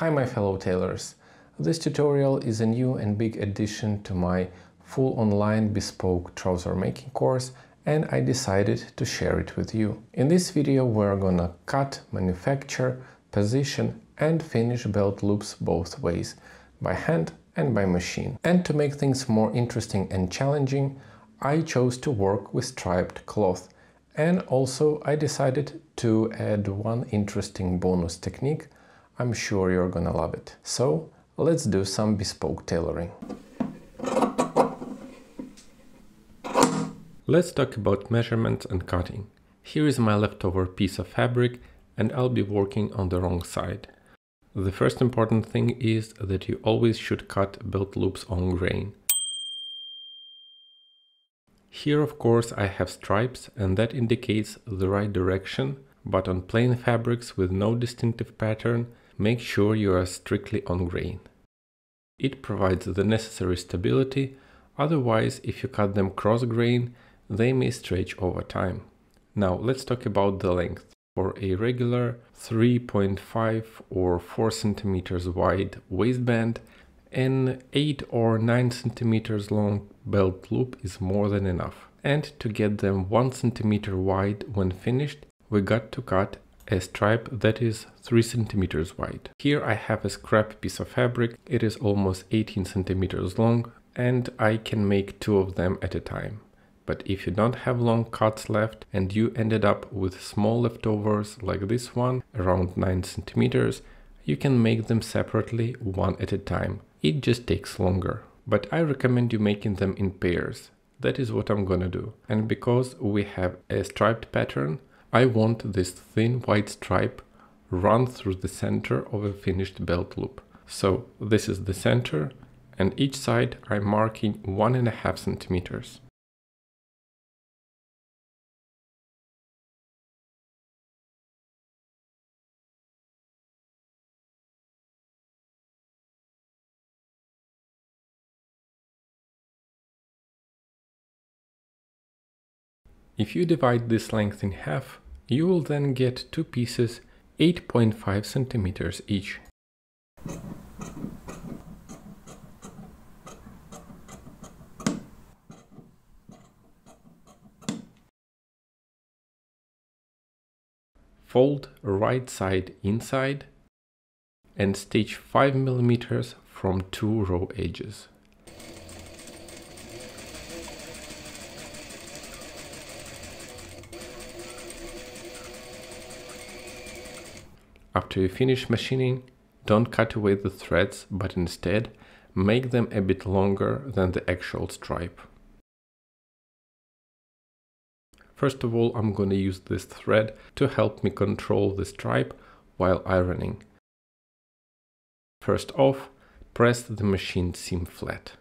Hi my fellow tailors! This tutorial is a new and big addition to my full online bespoke trouser making course, and I decided to share it with you. In this video we're gonna cut, manufacture, position and finish belt loops both ways, by hand and by machine. And to make things more interesting and challenging, I chose to work with striped cloth. And also I decided to add one interesting bonus technique. I'm sure you're gonna love it. So let's do some bespoke tailoring. Let's talk about measurements and cutting. Here is my leftover piece of fabric and I'll be working on the wrong side. The first important thing is that you always should cut belt loops on grain. Here of course I have stripes and that indicates the right direction, but on plain fabrics with no distinctive pattern, make sure you are strictly on grain. It provides the necessary stability, otherwise if you cut them cross grain, they may stretch over time. Now let's talk about the length. For a regular 3.5 or 4 centimeters wide waistband, an 8 or 9 centimeters long belt loop is more than enough. And to get them 1 centimeter wide when finished, we got to cut a stripe that is 3 centimeters wide. Here I have a scrap piece of fabric. It is almost 18 centimeters long and I can make 2 of them at a time. But if you don't have long cuts left and you ended up with small leftovers like this one, around 9 centimeters, you can make them separately, one at a time. It just takes longer. But I recommend you making them in pairs. That is what I'm gonna do. And because we have a striped pattern, I want this thin white stripe run through the center of a finished belt loop. So this is the center, and each side I'm marking 1.5 centimeters. If you divide this length in half, you will then get 2 pieces 8.5 centimeters each. Fold right side inside and stitch 5 millimeters from 2 raw edges. After you finish machining, don't cut away the threads, but instead make them a bit longer than the actual stripe. First of all, I'm going to use this thread to help me control the stripe while ironing. First off, press the machine seam flat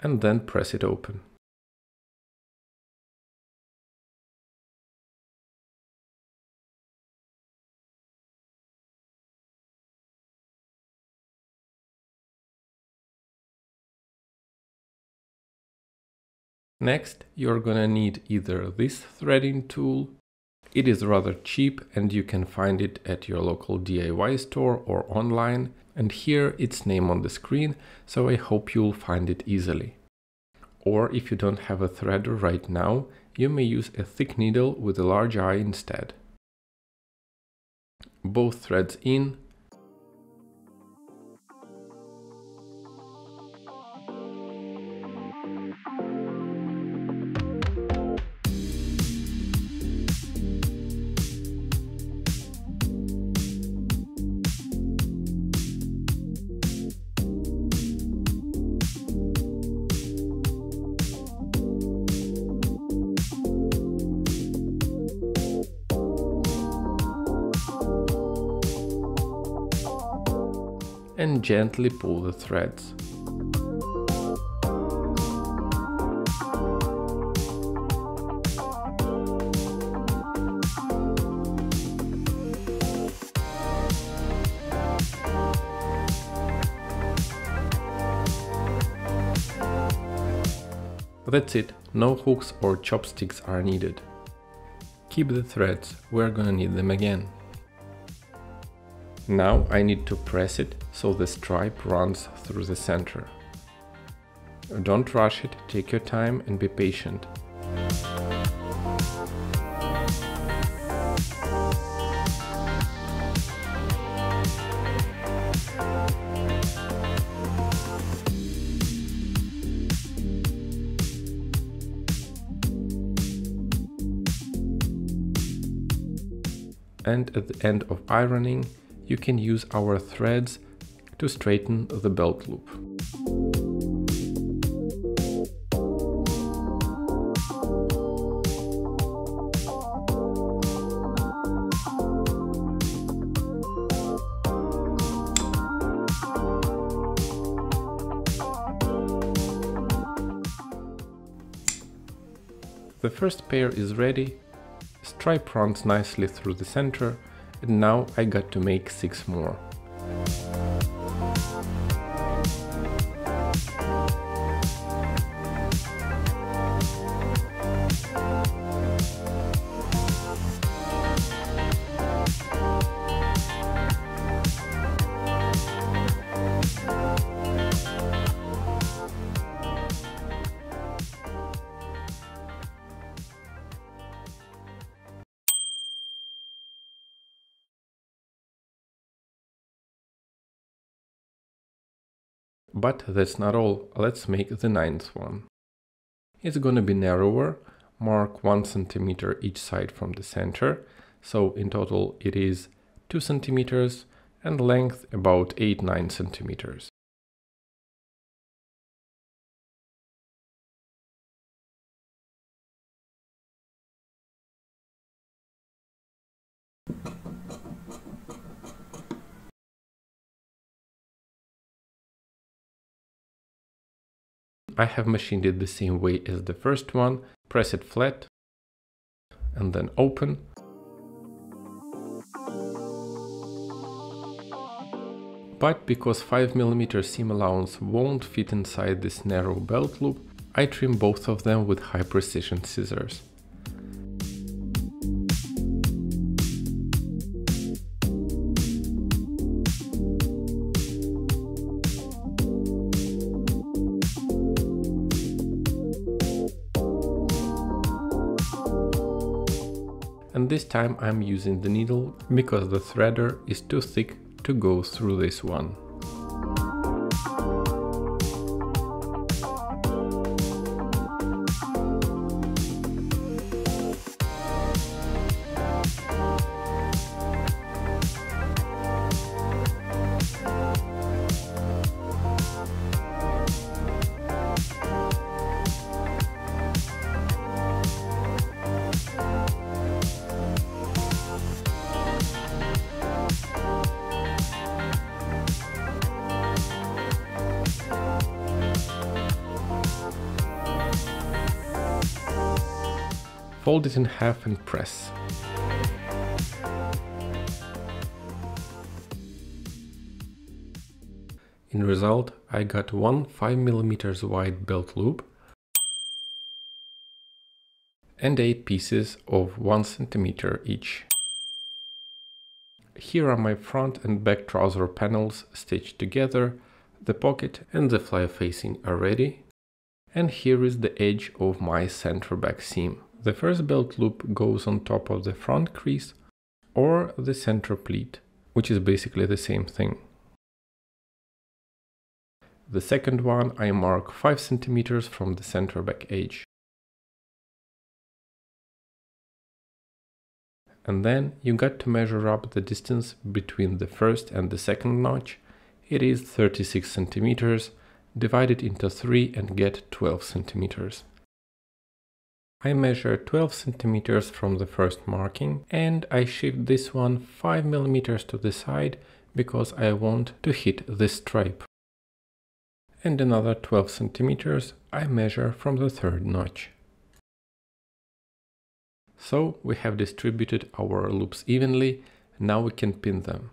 and then press it open. Next, you're gonna need either this threading tool. It is rather cheap and you can find it at your local DIY store or online. And here its name on the screen, so I hope you'll find it easily. Or if you don't have a threader right now, you may use a thick needle with a large eye instead. Both threads in. And gently pull the threads. That's it, no hooks or chopsticks are needed. Keep the threads, we're gonna need them again. Now I need to press it so the stripe runs through the center. Don't rush it, take your time and be patient. And at the end of ironing, you can use our threads to straighten the belt loop. The first pair is ready, stripe runs nicely through the center, and now I got to make 6 more. But that's not all, let's make the 9th one. It's gonna be narrower, mark 1 cm each side from the center, so in total it is 2 cm, and length about 8-9 cm. I have machined it the same way as the first one, press it flat and then open. But because 5mm seam allowance won't fit inside this narrow belt loop, I trim both of them with high precision scissors. And this time I'm using the needle because the threader is too thick to go through this one. Fold it in half and press. In result, I got one 5mm wide belt loop and 8 pieces of 1 cm each. Here are my front and back trouser panels stitched together, the pocket and the fly facing are ready, and here is the edge of my center back seam. The first belt loop goes on top of the front crease or the center pleat, which is basically the same thing. The second one I mark 5 cm from the center back edge. And then you got to measure up the distance between the first and the second notch. It is 36 cm, divide it into 3 and get 12 cm. I measure 12 cm from the first marking and I shift this one 5 mm to the side because I want to hit this stripe. And another 12 cm I measure from the third notch. So we have distributed our loops evenly, now we can pin them.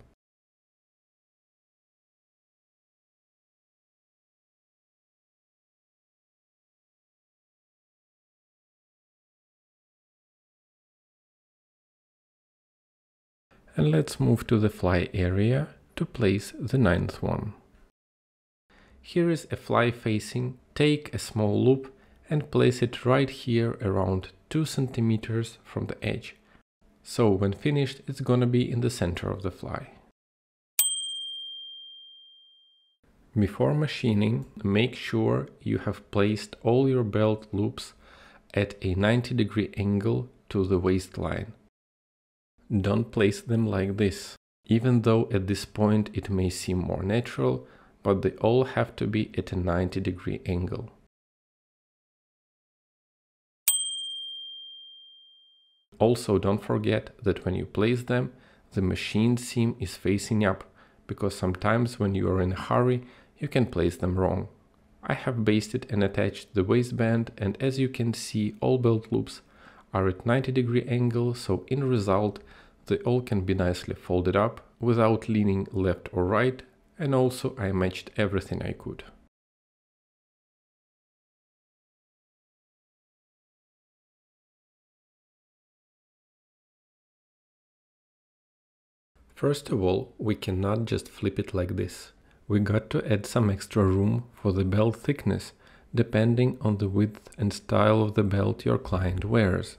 And let's move to the fly area to place the ninth one. Here is a fly facing. Take a small loop and place it right here around 2 centimeters from the edge. So when finished, it's gonna be in the center of the fly. Before machining, make sure you have placed all your belt loops at a 90-degree angle to the waistline. Don't place them like this, even though at this point it may seem more natural, but they all have to be at a 90-degree angle. Also, don't forget that when you place them, the machine seam is facing up, because sometimes when you are in a hurry, you can place them wrong. I have basted and attached the waistband, and as you can see, all belt loops are at 90-degree angle, so in result, they all can be nicely folded up without leaning left or right, and also I matched everything I could. First of all, we cannot just flip it like this. We got to add some extra room for the belt thickness, depending on the width and style of the belt your client wears.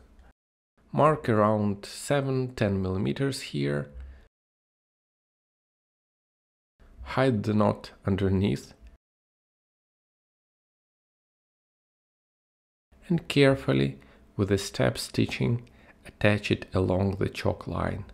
Mark around 7-10 millimeters here. Hide the knot underneath. And carefully, with a step stitching, attach it along the chalk line.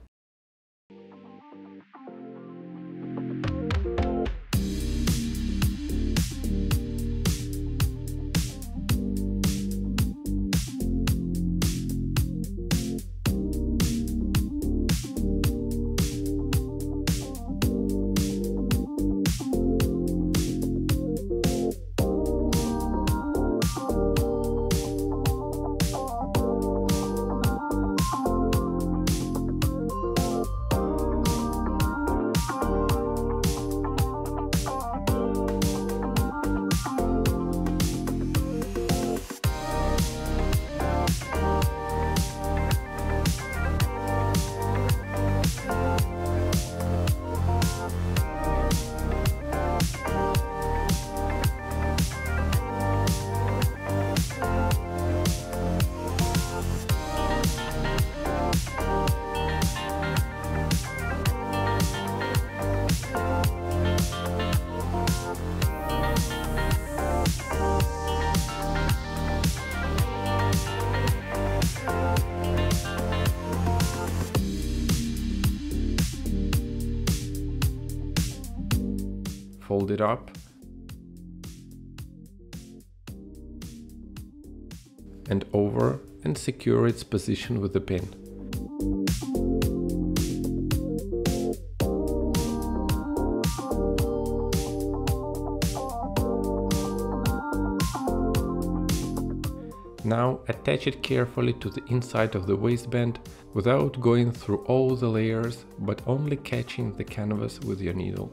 Fold it up and over and secure its position with the pin. Now attach it carefully to the inside of the waistband without going through all the layers, but only catching the canvas with your needle.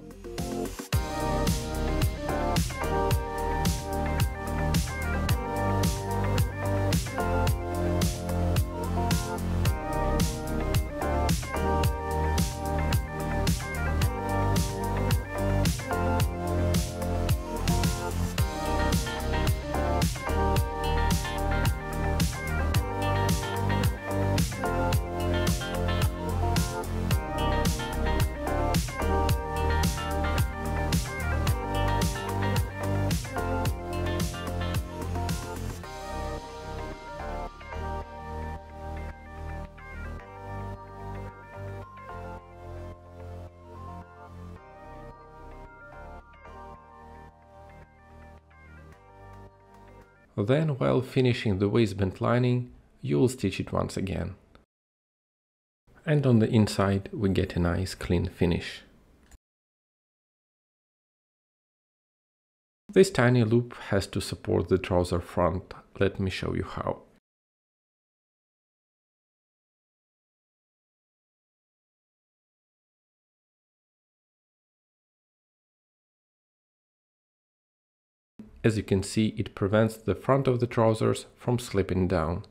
Then, while finishing the waistband lining, you will stitch it once again. And on the inside we get a nice clean finish. This tiny loop has to support the trouser front. Let me show you how. As you can see, it prevents the front of the trousers from slipping down.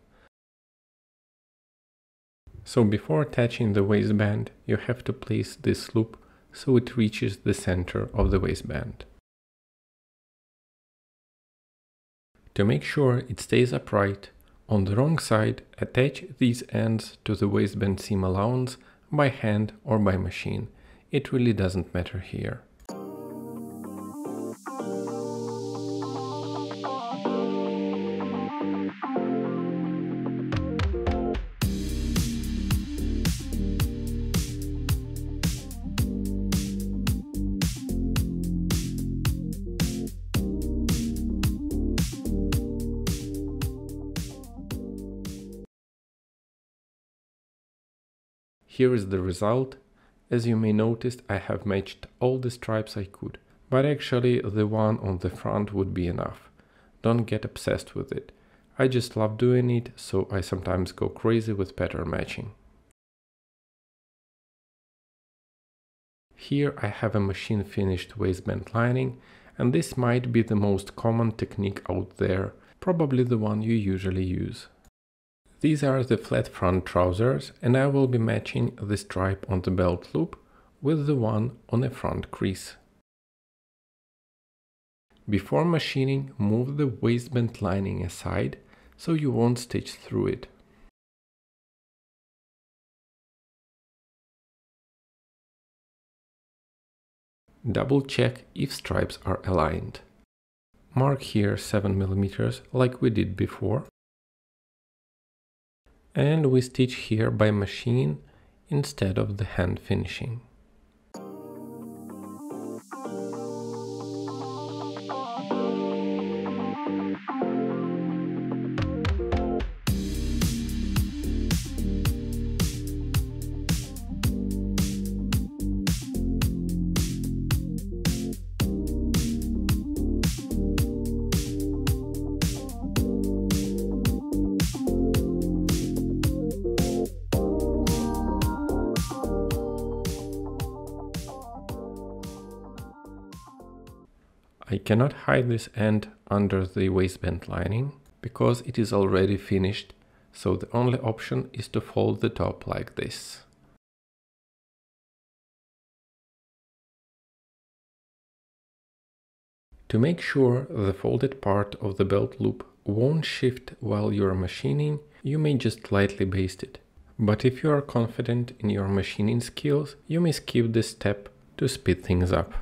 So before attaching the waistband, you have to place this loop so it reaches the center of the waistband. To make sure it stays upright, on the wrong side, attach these ends to the waistband seam allowance by hand or by machine. It really doesn't matter here. Here is the result. As you may notice, I have matched all the stripes I could, but actually the one on the front would be enough. Don't get obsessed with it. I just love doing it, so I sometimes go crazy with pattern matching. Here I have a machine finished waistband lining, and this might be the most common technique out there, probably the one you usually use. These are the flat front trousers, and I will be matching the stripe on the belt loop with the one on a front crease. Before machining, move the waistband lining aside so you won't stitch through it. Double check if stripes are aligned. Mark here 7 mm like we did before. And we stitch here by machine instead of the hand finishing. I cannot hide this end under the waistband lining because it is already finished, so the only option is to fold the top like this. To make sure the folded part of the belt loop won't shift while you are machining, you may just lightly baste it. But if you are confident in your machining skills, you may skip this step to speed things up.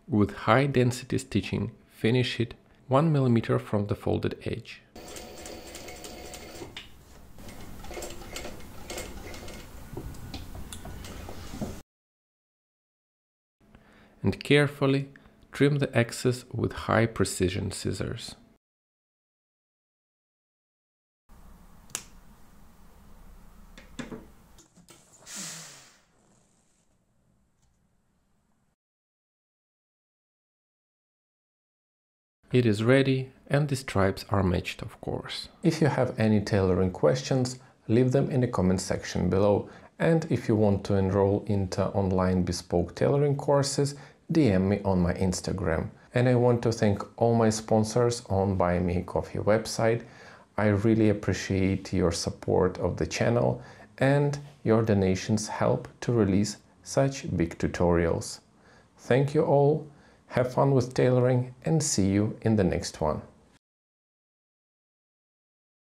With high density stitching, finish it 1 mm from the folded edge. And carefully trim the excess with high precision scissors. It is ready, and the stripes are matched, of course. If you have any tailoring questions, leave them in the comment section below. And if you want to enroll into online bespoke tailoring courses, DM me on my Instagram. And I want to thank all my sponsors on Buy Me a Coffee website. I really appreciate your support of the channel, and your donations help to release such big tutorials. Thank you all. Have fun with tailoring, and see you in the next one.